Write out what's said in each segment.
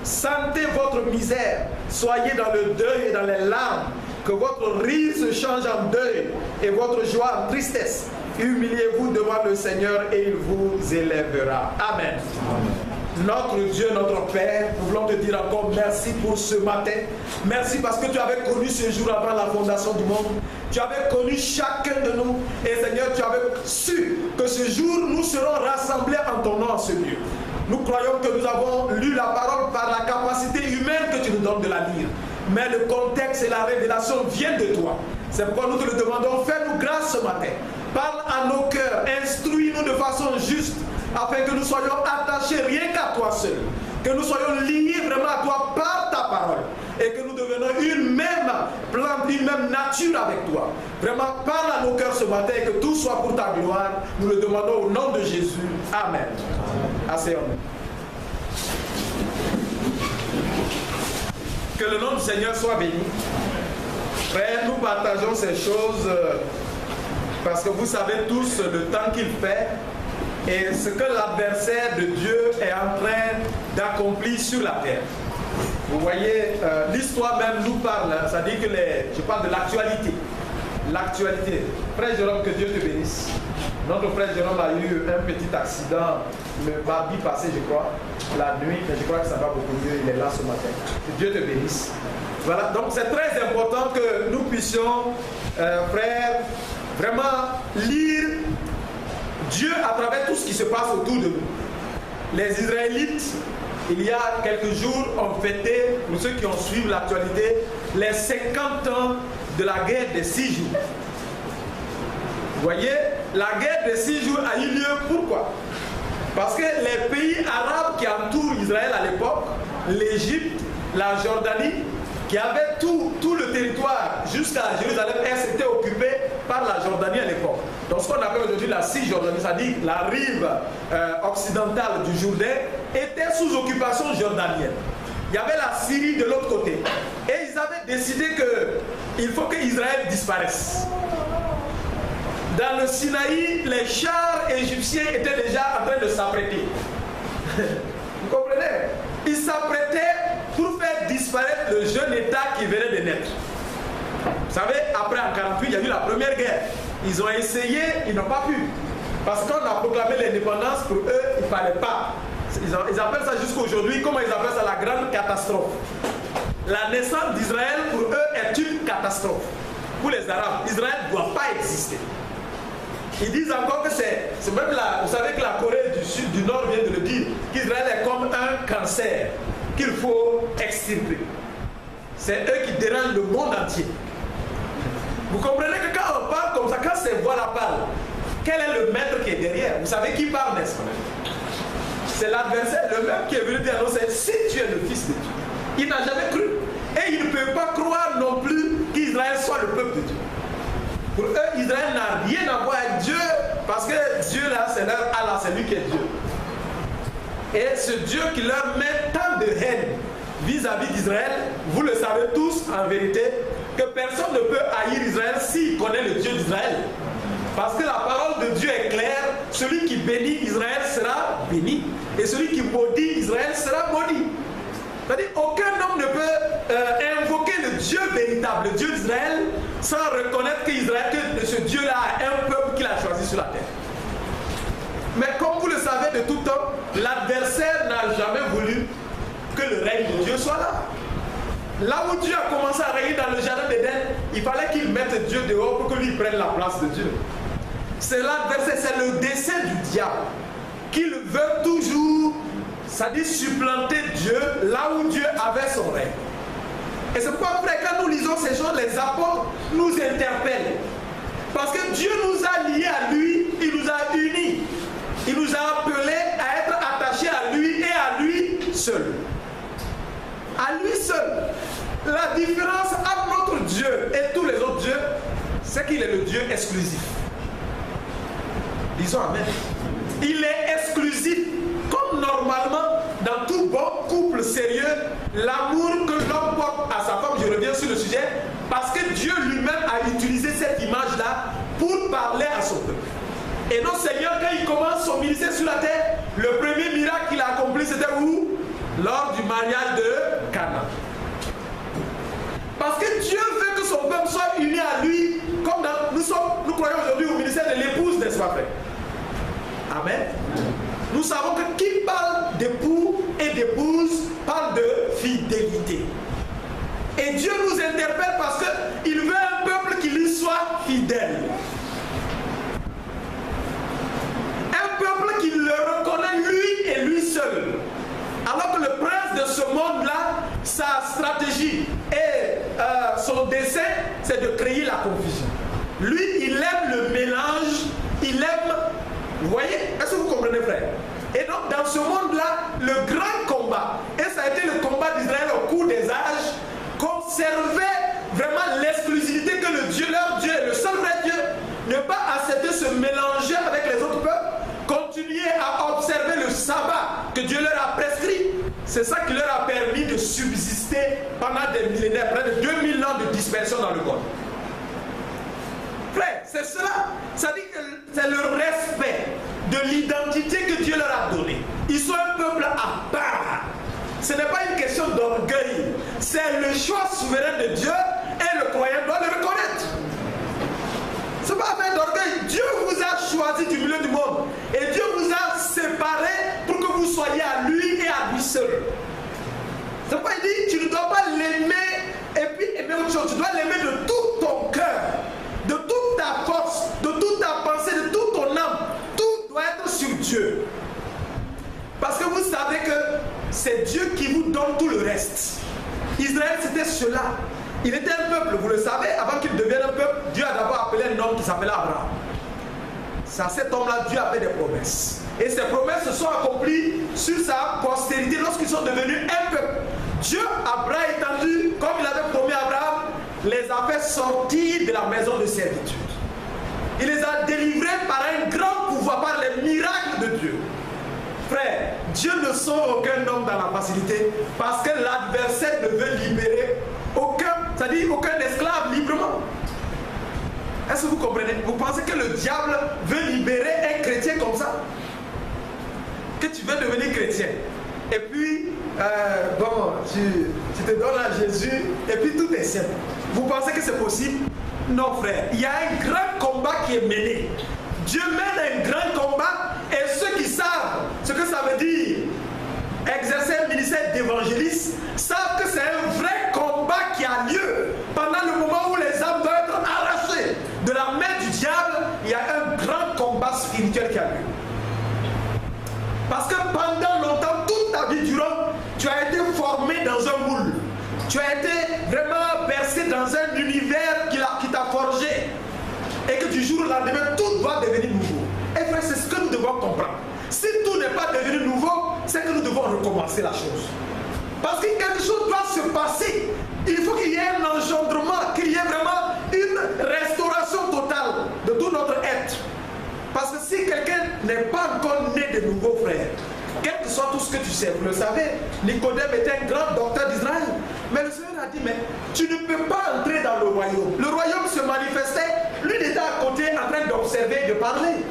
sentez votre misère, soyez dans le deuil et dans les larmes, que votre rire se change en deuil et votre joie en tristesse. Humiliez-vous devant le Seigneur et il vous élèvera. Amen. Notre Dieu, notre Père, nous voulons te dire encore merci pour ce matin. Merci parce que tu avais connu ce jour avant la fondation du monde. Tu avais connu chacun de nous. Et Seigneur, tu avais su que ce jour, nous serons rassemblés en ton nom en ce lieu. Nous croyons que nous avons lu la parole par la capacité humaine que tu nous donnes de la lire. Mais le contexte et la révélation viennent de toi. C'est pourquoi nous te le demandons. Fais-nous grâce ce matin. Parle à nos cœurs. Instruis-nous de façon juste, afin que nous soyons attachés rien qu'à toi seul. Que nous soyons liés vraiment à toi par ta parole. Et que nous devenions une même plante, une même nature avec toi. Vraiment, parle à nos cœurs ce matin et que tout soit pour ta gloire. Nous le demandons au nom de Jésus. Amen. Asseyons-nous. Que le nom du Seigneur soit béni. Frère, nous partageons ces choses parce que vous savez tous le temps qu'il fait et ce que l'adversaire de Dieu est en train d'accomplir sur la terre. Vous voyez, l'histoire même nous parle, ça dit que je parle de l'actualité. L'actualité. Frère Jérôme, que Dieu te bénisse. Notre frère Jérôme a eu un petit accident le mardi passé, je crois, la nuit, mais je crois que ça va beaucoup mieux, il est là ce matin. Que Dieu te bénisse. Voilà, donc c'est très important que nous puissions, frère, vraiment lire Dieu à travers tout ce qui se passe autour de nous. Les Israélites, il y a quelques jours, ont fêté, pour ceux qui ont suivi l'actualité, les 50 ans de la guerre des 6 jours. Vous voyez, la guerre des 6 jours a eu lieu, pourquoi? Parce que les pays arabes qui entourent Israël à l'époque, l'Égypte, la Jordanie, qui avaient tout le territoire jusqu'à Jérusalem, étaient occupés par la Jordanie à l'époque. Donc ce qu'on appelle aujourd'hui la Cisjordanie, c'est-à-dire la rive occidentale du Jourdain, était sous occupation jordanienne. Il y avait la Syrie de l'autre côté. Et ils avaient décidé qu'il faut qu'Israël disparaisse. Dans le Sinaï, les chars égyptiens étaient déjà en train de s'apprêter. Vous comprenez? Ils s'apprêtaient pour faire disparaître le jeune État qui venait de naître. Vous savez, après en 1948, il y a eu la première guerre. Ils ont essayé, ils n'ont pas pu. Parce qu'on a proclamé l'indépendance, pour eux, il ne fallait pas. Ils appellent ça jusqu'à aujourd'hui, comment ils appellent ça, la grande catastrophe. La naissance d'Israël, pour eux, est une catastrophe. Pour les Arabes, Israël ne doit pas exister. Ils disent encore que c'est même là, vous savez que la Corée du Sud, du Nord vient de le dire, qu'Israël est comme un cancer qu'il faut extirper. C'est eux qui dérangent le monde entier. Vous comprenez que quand on parle comme ça, quand ces voix-là parlent, quel est le maître qui est derrière? Vous savez qui parle, n'est-ce pas? C'est l'adversaire, le même qui est venu dire annoncer si tu es le fils de Dieu. Il n'a jamais cru. Et il ne peut pas croire non plus qu'Israël soit le peuple de Dieu. Pour eux, Israël n'a rien à voir avec Dieu, parce que Dieu là, c'est leur Allah, c'est lui qui est Dieu. Et ce Dieu qui leur met tant de haine vis-à-vis d'Israël, vous le savez tous en vérité, que personne ne peut haïr Israël s'il connaît le Dieu d'Israël. Parce que la parole de Dieu est claire, celui qui bénit Israël sera béni, et celui qui maudit Israël sera maudit. C'est-à-dire aucun homme ne peut invoquer le Dieu véritable, le Dieu d'Israël, sans reconnaître que ce Dieu-là a un peuple qu'il a choisi sur la terre. Mais comme vous le savez de tout temps, l'adversaire n'a jamais voulu que le règne de Dieu soit là. Là où Dieu a commencé à régner dans le jardin d'Éden, il fallait qu'il mette Dieu dehors pour que lui prenne la place de Dieu. C'est l'adversaire, c'est le dessein du diable, qu'il veut toujours, c'est-à-dire supplanter Dieu là où Dieu avait son règne. Et c'est pourquoi après, quand nous lisons ces choses, les apôtres nous interpellent. Parce que Dieu nous a liés à lui, il nous a unis. Il nous a appelés à être attachés à lui et à lui seul. À lui seul. La différence entre notre Dieu et tous les autres dieux, c'est qu'il est le Dieu exclusif. Disons amen. Il est exclusif. Comme normalement, dans tout bon couple sérieux, l'amour que l'homme porte à sa femme, je reviens sur le sujet, parce que Dieu lui-même a utilisé cette image-là pour parler à son peuple. Et notre Seigneur, quand il commence son ministère sur la terre, le premier miracle qu'il a accompli, c'était où? lors du mariage de Cana. Parce que Dieu veut que son peuple soit uni à lui, comme nous croyons aujourd'hui au ministère de l'épouse, n'est-ce pas, frère? Amen. Nous savons que qui parle d'époux et d'épouse parle de fidélité. Et Dieu nous interpelle parce qu'il veut un peuple qui lui soit fidèle. Un peuple qui le reconnaît lui et lui seul. Alors que le prince de ce monde-là, sa stratégie et son dessein, c'est de créer la confusion. Lui, il aime le mélange, il aime... Vous voyez? Est-ce que vous comprenez, frère? Et donc, dans ce monde-là, le grand combat, et ça a été le combat d'Israël au cours des âges, conservait vraiment l'exclusivité que le Dieu, leur Dieu, le seul vrai Dieu, ne pas accepter se mélanger avec les autres peuples, continuer à observer le sabbat que Dieu leur a prescrit. C'est ça qui leur a permis de subsister pendant des millénaires, près de 2000 ans de dispersion dans le monde. Frère, c'est cela. Ça dit que c'est le respect de l'identité que Dieu leur a donnée. Ils sont un peuple à part. Ce n'est pas une question d'orgueil. C'est le choix souverain de Dieu et le croyant doit le reconnaître. Ce n'est pas affaire d'orgueil. Dieu vous a choisi du milieu du monde. Et Dieu vous a séparé pour que vous soyez à lui et à lui seul. C'est pas dit, tu ne dois pas l'aimer et puis aimer autre chose. Tu dois l'aimer de tout ton cœur, de toute ta force, de toute ta pensée, de toute ton âme. Tout doit être sur Dieu. Parce que vous savez que c'est Dieu qui vous donne tout le reste. Israël, c'était cela. Il était un peuple, vous le savez, avant qu'il devienne un peuple, Dieu a d'abord appelé un homme qui s'appelait Abraham. C'est à cet homme-là, Dieu a fait des promesses. Et ces promesses se sont accomplies sur sa postérité lorsqu'ils sont devenus un peuple. Dieu, Abraham étendu, comme il avait promis à Abraham, les a fait sortir de la maison de servitude. Il les a délivrés par un grand pouvoir, par les miracles de Dieu. Frère, Dieu ne sauve aucun homme dans la facilité parce que l'adversaire ne veut libérer aucun esclave librement. Est-ce que vous comprenez? Vous pensez que le diable veut libérer un chrétien comme ça? Que tu veux devenir chrétien et puis tu te donnes à Jésus et puis tout est simple. Vous pensez que c'est possible? Non, frère, il y a un grand combat qui est mené. Dieu mène un grand combat et ceux qui savent ce que ça veut dire exercer un ministère d'évangéliste savent que c'est un vrai combat qui a lieu pendant le moment où les âmes doivent être arrachées de la main du diable. Il y a un grand combat spirituel qui a lieu. Parce que pendant longtemps, toute ta vie durant, tu as été formé dans un moule. Tu as été vraiment bercé dans un univers qui t'a forgé. Et que du jour au lendemain, tout doit devenir nouveau. Et frère, c'est ce que nous devons comprendre. Si tout n'est pas devenu nouveau, c'est que nous devons recommencer la chose. Parce que quelque chose doit se passer. Il faut qu'il y ait un engendrement, qu'il y ait vraiment une restauration totale de tout notre être. Parce que si quelqu'un n'est pas encore né de nouveau, frère, quel que soit tout ce que tu sais, vous le savez, Nicodème était un grand docteur d'Israël. Mais le Seigneur a dit, mais tu ne peux pas entrer dans le royaume. Le royaume se manifestait, lui il était à côté en train d'observer et de parler.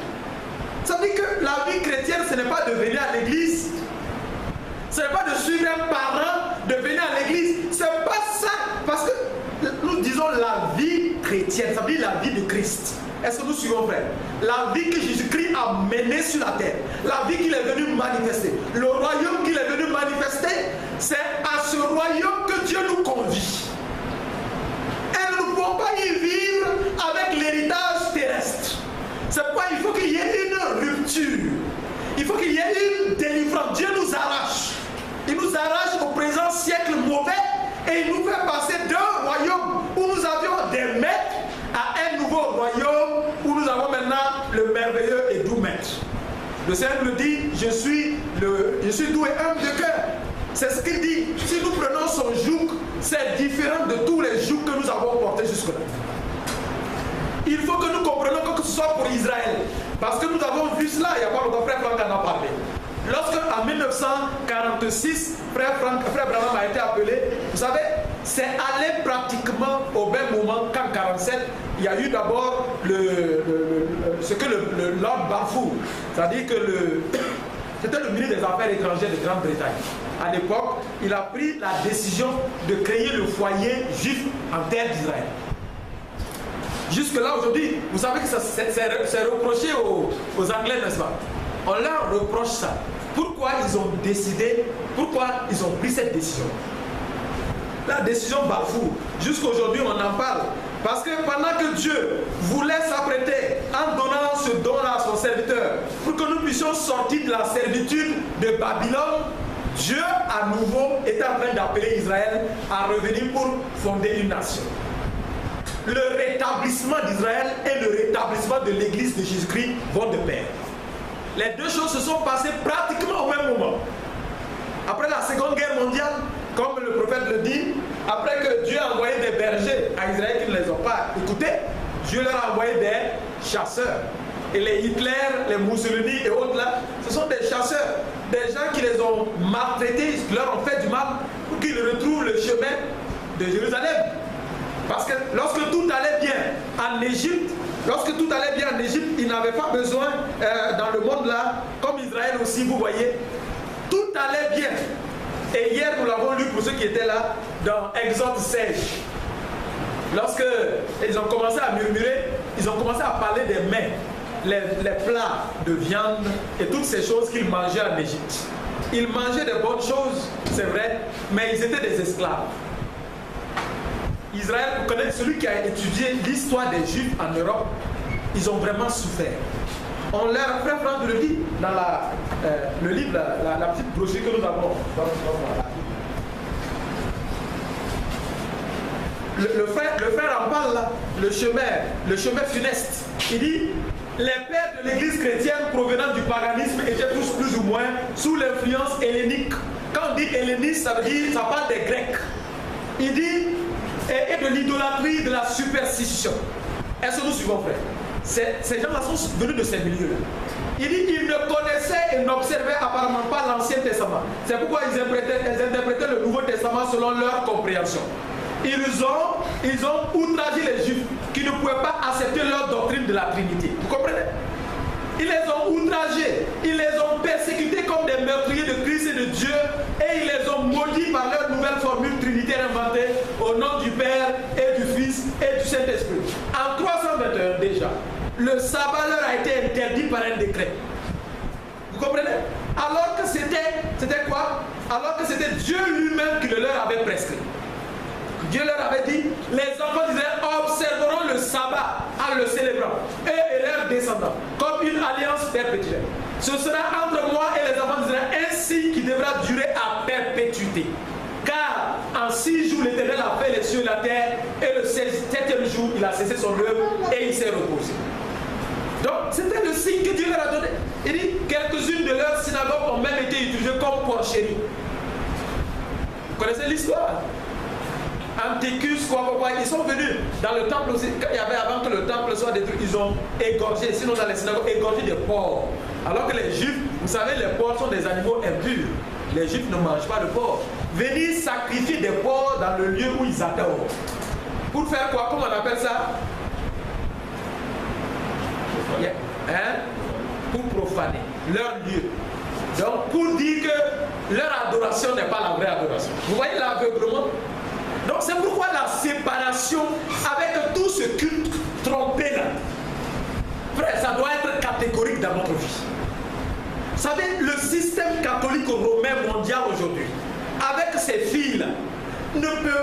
Ça veut dire que la vie chrétienne, ce n'est pas de venir à l'église. Ce n'est pas de suivre un parent, de venir à l'église. Ce n'est pas ça. Parce que nous disons la vie chrétienne, ça veut dire la vie de Christ. Est-ce que nous suivons, frère? La vie que Jésus-Christ a menée sur la terre, la vie qu'il est venu manifester, le royaume qu'il est venu manifester, c'est à ce royaume que Dieu nous convie. Et nous ne pouvons pas y vivre avec l'héritage terrestre. C'est pourquoi il faut qu'il y ait une rupture. Il faut qu'il y ait une délivrance. Dieu nous arrache. Il nous arrache au présent siècle mauvais et il nous fait passer d'un royaume où nous avions des maîtres à un nouveau royaume où nous avons maintenant le merveilleux et doux maître. Le Seigneur nous dit, je suis doux et humble de cœur. C'est ce qu'il dit. Si nous prenons son joug, c'est différent de tous les jougs que nous avons portés jusque-là. Il faut que nous comprenions que ce soit pour Israël. Parce que nous avons vu cela, il n'y a pas longtemps, frère Franck en a parlé. Lorsque en 1946, frère Branham a été appelé, vous savez, c'est allé pratiquement au même moment qu'en 1947, il y a eu d'abord ce que le Lord Balfour, c'est-à-dire que c'était le ministre des Affaires étrangères de Grande-Bretagne. À l'époque, il a pris la décision de créer le foyer juif en terre d'Israël. Jusque-là, aujourd'hui, vous savez que c'est reproché aux Anglais, n'est-ce pas? On leur reproche ça. Pourquoi ils ont décidé, pourquoi ils ont pris cette décision? La décision bafoue. Jusqu'aujourd'hui, on en parle. Parce que pendant que Dieu voulait s'apprêter en donnant ce don-là à son serviteur, pour que nous puissions sortir de la servitude de Babylone, Dieu à nouveau était en train d'appeler Israël à revenir pour fonder une nation. Le rétablissement d'Israël et le rétablissement de l'église de Jésus-Christ vont de pair. Les deux choses se sont passées pratiquement au même moment. Après la Seconde Guerre mondiale, comme le prophète le dit, après que Dieu a envoyé des bergers à Israël qui ne les ont pas écoutés, Dieu leur a envoyé des chasseurs. Et les Hitler, les Mussolini et autres là, ce sont des chasseurs, des gens qui les ont maltraités, qui leur ont fait du mal pour qu'ils retrouvent le chemin de Jérusalem. Parce que lorsque tout allait bien en Égypte, ils n'avaient pas besoin dans le monde là, comme Israël aussi, vous voyez, tout allait bien. Et hier, nous l'avons lu pour ceux qui étaient là, dans Exode 16. Lorsque ils ont commencé à murmurer, ils ont commencé à parler des mets, les plats de viande et toutes ces choses qu'ils mangeaient en Égypte. Ils mangeaient de bonnes choses, c'est vrai, mais ils étaient des esclaves. Israël, vous connaissez, celui qui a étudié l'histoire des Juifs en Europe, ils ont vraiment souffert. On leur, frère Franck le dit dans le livre, la petite brochure que nous avons. Le frère en parle là, le chemin funeste. Il dit, les pères de l'église chrétienne provenant du paganisme étaient tous plus ou moins sous l'influence hellénique. Quand on dit helléniste, ça veut dire, ça parle des Grecs. Il dit, et de l'idolâtrie, de la superstition. Est-ce que nous suivons, frère? Ces gens-là sont venus de ces milieux-là. Il dit qu'ils ne connaissaient et n'observaient apparemment pas l'Ancien Testament. C'est pourquoi ils interprétaient le Nouveau Testament selon leur compréhension. Ils ont outragé les Juifs qui ne pouvaient pas accepter leur doctrine de la Trinité. Vous comprenez? Ils les ont outragés, ils les ont persécutés comme des meurtriers de Christ et de Dieu, et ils les ont maudits par leur nouvelle formule trinitaire inventée au nom du Père et du Fils et du Saint-Esprit. En 321 déjà, le sabbat leur a été interdit par un décret. Vous comprenez? Alors que c'était quoi? Alors que c'était Dieu lui-même qui le leur avait prescrit. Dieu leur avait dit, les enfants d'Israël observeront le sabbat en le célébrant, eux et leurs descendants, comme une alliance perpétuelle. Ce sera entre moi et les enfants d'Israël ainsi qui devra durer à perpétuité. Car en 6 jours l'Éternel a fait les cieux et la terre, et le 7e jour il a cessé son œuvre et il s'est reposé. Donc c'était le signe que Dieu leur a donné. Il dit, quelques-unes de leurs synagogues ont même été utilisées comme porcheries. Vous connaissez l'histoire? Anticus, ils sont venus dans le temple aussi, quand il y avait avant que le temple soit détruit, ils ont égorgé, sinon dans les synagogues, égorgé des porcs. Alors que les Juifs, vous savez, les porcs sont des animaux impurs. Les Juifs ne mangent pas de porc. Venir sacrifier des porcs dans le lieu où ils adorent. Pour faire quoi? Comment on appelle ça? Pour profaner leur lieu. Donc pour dire que leur adoration n'est pas la vraie adoration. Vous voyez l'aveuglement? Donc c'est pourquoi la séparation avec tout ce culte trompé là, frère, ça doit être catégorique dans notre vie. Vous savez, le système catholique romain mondial aujourd'hui, avec ces filles-là,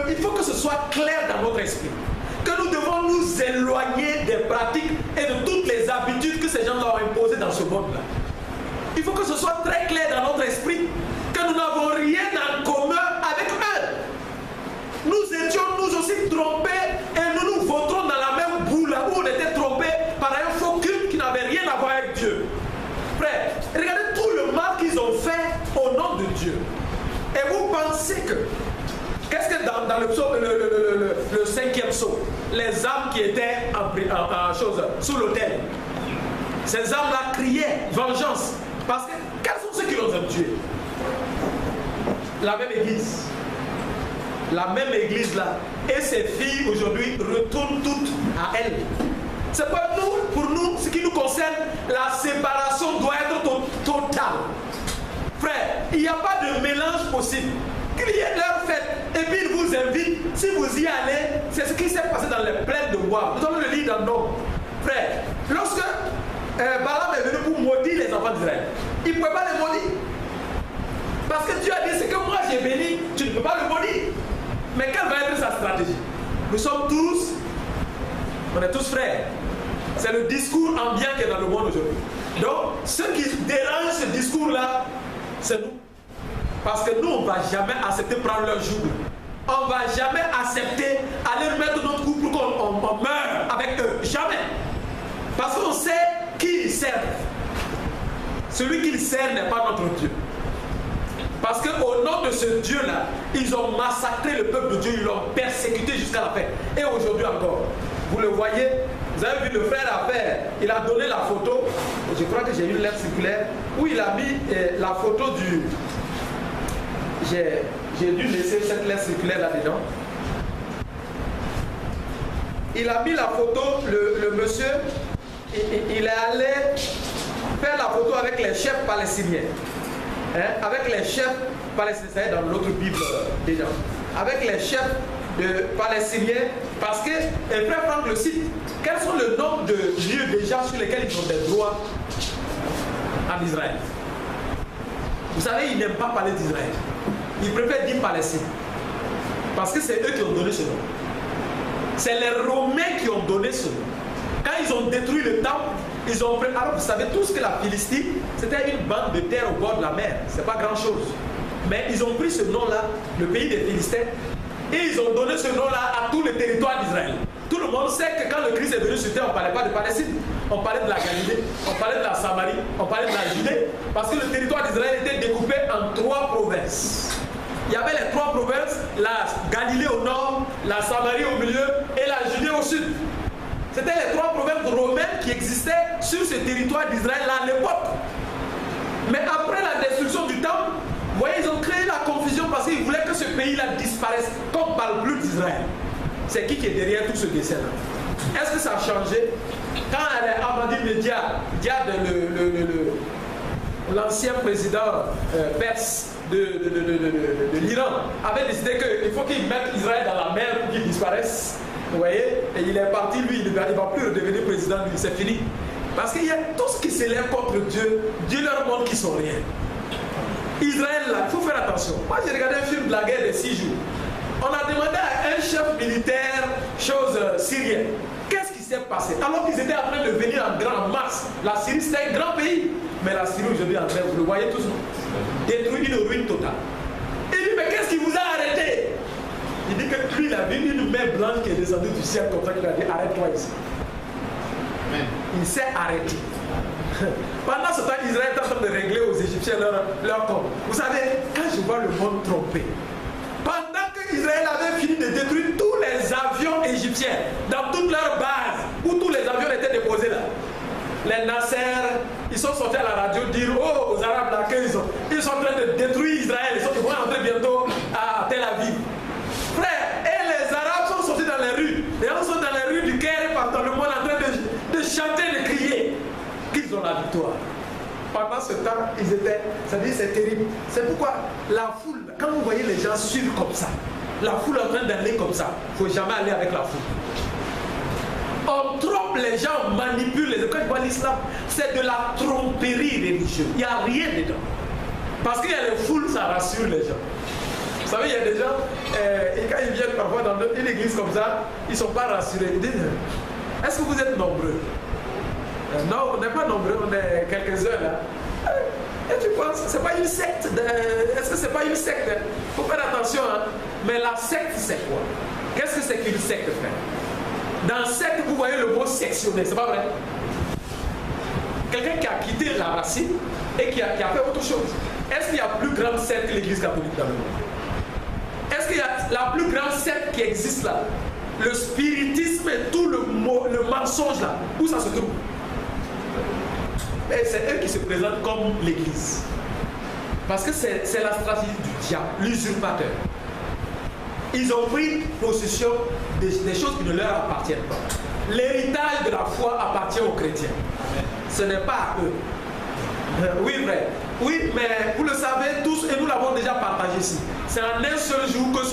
il faut que ce soit clair dans notre esprit. Que nous devons nous éloigner des pratiques et de toutes les habitudes que ces gens-là ont imposées dans ce monde-là. Il faut que ce soit très clair dans notre esprit que nous n'avons rien en commun avec eux. Nous étions nous aussi trompés et nous nous voterons dans la même boule où on était trompés par un faux culte qui n'avait rien à voir avec Dieu. Frère, regardez tout le mal qu'ils ont fait au nom de Dieu. Et vous pensez que, qu'est-ce que dans le psaume, le 5e psaume, les âmes qui étaient sous l'autel, ces âmes-là criaient vengeance. Parce que, quels sont ceux qui l'ont tué? La même église. La même église là, et ces filles aujourd'hui retournent toutes à elle. C'est pas nous, pour nous, ce qui nous concerne, la séparation doit être totale. Frère, il n'y a pas de mélange possible. Qu'il y ait leur fête et puis ils vous invitent. Si vous y allez, c'est ce qui s'est passé dans les plaines de Moab. Nous allons le lire dans Nom. Frère, lorsque Balaam est venu pour maudire les enfants d'Israël, il ne pouvait pas les maudire. Parce que Dieu a dit, c'est que moi j'ai béni, tu ne peux pas le maudire. Mais quelle va être sa stratégie? Nous sommes tous, on est tous frères. C'est le discours ambiant qui est dans le monde aujourd'hui. Donc, ce qui dérange ce discours-là, c'est nous. Parce que nous, on ne va jamais accepter prendre leur joug. On ne va jamais accepter aller mettre notre coup pour qu'on meure avec eux. Jamais. Parce qu'on sait qui ils servent. Celui qu'ils servent n'est pas notre Dieu. Parce qu'au nom de ce Dieu-là, ils ont massacré le peuple de Dieu, ils l'ont persécuté jusqu'à la fin. Et aujourd'hui encore, vous le voyez, vous avez vu le frère Affaire, il a donné la photo, je crois que j'ai eu une lettre circulaire, où il a mis la photo du... J'ai dû laisser cette lettre circulaire là-dedans. Il a mis la photo, le monsieur, il est allé faire la photo avec les chefs palestiniens. Hein, avec les chefs palestiniens, dans l'autre Bible déjà, avec les chefs palestiniens, parce que, et frère Franck le cite, quels sont le nombre de lieux déjà sur lesquels ils ont des droits en Israël? Vous savez, ils n'aiment pas parler d'Israël. Ils préfèrent dire Palestine. Parce que c'est eux qui ont donné ce nom. C'est les Romains qui ont donné ce nom. Quand ils ont détruit le temple, ils ont pris... Alors vous savez tous que la Philistine, c'était une bande de terre au bord de la mer. C'est pas grand chose. Mais ils ont pris ce nom-là, le pays des Philistins, et ils ont donné ce nom-là à tout le territoire d'Israël. Tout le monde sait que quand le Christ est venu sur terre, on ne parlait pas de Palestine. On parlait de la Galilée, on parlait de la Samarie, on parlait de la Judée. Parce que le territoire d'Israël était découpé en 3 provinces. Il y avait les 3 provinces, la Galilée au nord, la Samarie au milieu et la Judée au sud. C'était les 3 provinces romaines qui existaient sur ce territoire d'Israël à l'époque. Mais après la destruction du temple, vous voyez, ils ont créé la confusion parce qu'ils voulaient que ce pays-là disparaisse, qu'on ne parle plus d'Israël. C'est qui est derrière tout ce dessin-là? Est-ce que ça a changé? Quand Ahmadinejad Diad, l'ancien président perse de l'Iran, avait décidé qu'il faut qu'il mette Israël dans la mer pour qu'il disparaisse. Vous voyez? Et il est parti, lui, il ne va plus redevenir président, lui, c'est fini. Parce qu'il y a tout ce qui s'élève contre Dieu, Dieu leur montre qu'ils sont rien. Israël, là, il faut faire attention. Moi, j'ai regardé un film de la guerre de 6 jours. On a demandé à un chef militaire, chose syrienne, qu'est-ce qui s'est passé? Alors qu'ils étaient en train de venir en grande masse. La Syrie, c'était un grand pays. Mais la Syrie, aujourd'hui, en train, vous le voyez tous, détruit une ruine totale. Il dit, mais qu'est-ce qui vous a arrêté? Il dit que lui, il a vu une main blanche qui est descendue du ciel comme ça, qu'il a dit, arrête-toi ici. Il s'est arrêté. Pendant ce temps, Israël est en train de régler aux Égyptiens leur compte. Vous savez, quand je vois le monde trompé, pendant que Israël avait fini de détruire tous les avions égyptiens dans toutes leurs bases, où tous les avions étaient déposés là, les Nasser, ils sont sortis à la radio dire oh aux Arabes là qu'ils sont en train de détruire Israël, ils vont entrer bientôt à Tel Aviv. Frère, et les Arabes sont sortis dans les rues, les gens sont dans les rues du Caire partout dans le monde en train de chanter, de crier qu'ils ont la victoire. Pendant ce temps, ils étaient, ça veut dire c'est terrible. C'est pourquoi la foule, quand vous voyez les gens suivre comme ça, la foule en train d'aller comme ça, il ne faut jamais aller avec la foule. On trompe les gens, on manipule les gens. Quand je vois l'islam, c'est de la tromperie religieuse. Il n'y a rien dedans. Parce qu'il y a les foules, ça rassure les gens. Vous savez, il y a des gens, et quand ils viennent parfois dans une église comme ça, ils ne sont pas rassurés. Ils disent, est-ce que vous êtes nombreux? Non, on n'est pas nombreux, on est quelques-uns là. Et tu penses, c'est pas une secte? Est-ce que c'est pas une secte? Il faut faire attention, hein? Mais la secte, c'est quoi? Qu'est-ce que c'est qu'une secte, frère? Dans secte, vous voyez le mot sectionné, c'est pas vrai? Quelqu'un qui a quitté la racine et qui a fait autre chose. Est-ce qu'il y a plus grande secte que l'Église catholique dans le monde? Est-ce qu'il y a la plus grande secte qui existe là? Le spiritisme et tout le mensonge là, où ça se trouve? Et c'est eux qui se présentent comme l'Église. Parce que c'est la stratégie du diable, l'usurpateur. Ils ont pris possession des choses qui ne leur appartiennent pas. L'héritage de la foi appartient aux chrétiens. Ce n'est pas à eux. Oui, frère. Oui, mais vous le savez tous et nous l'avons déjà partagé ici. C'est en un seul jour que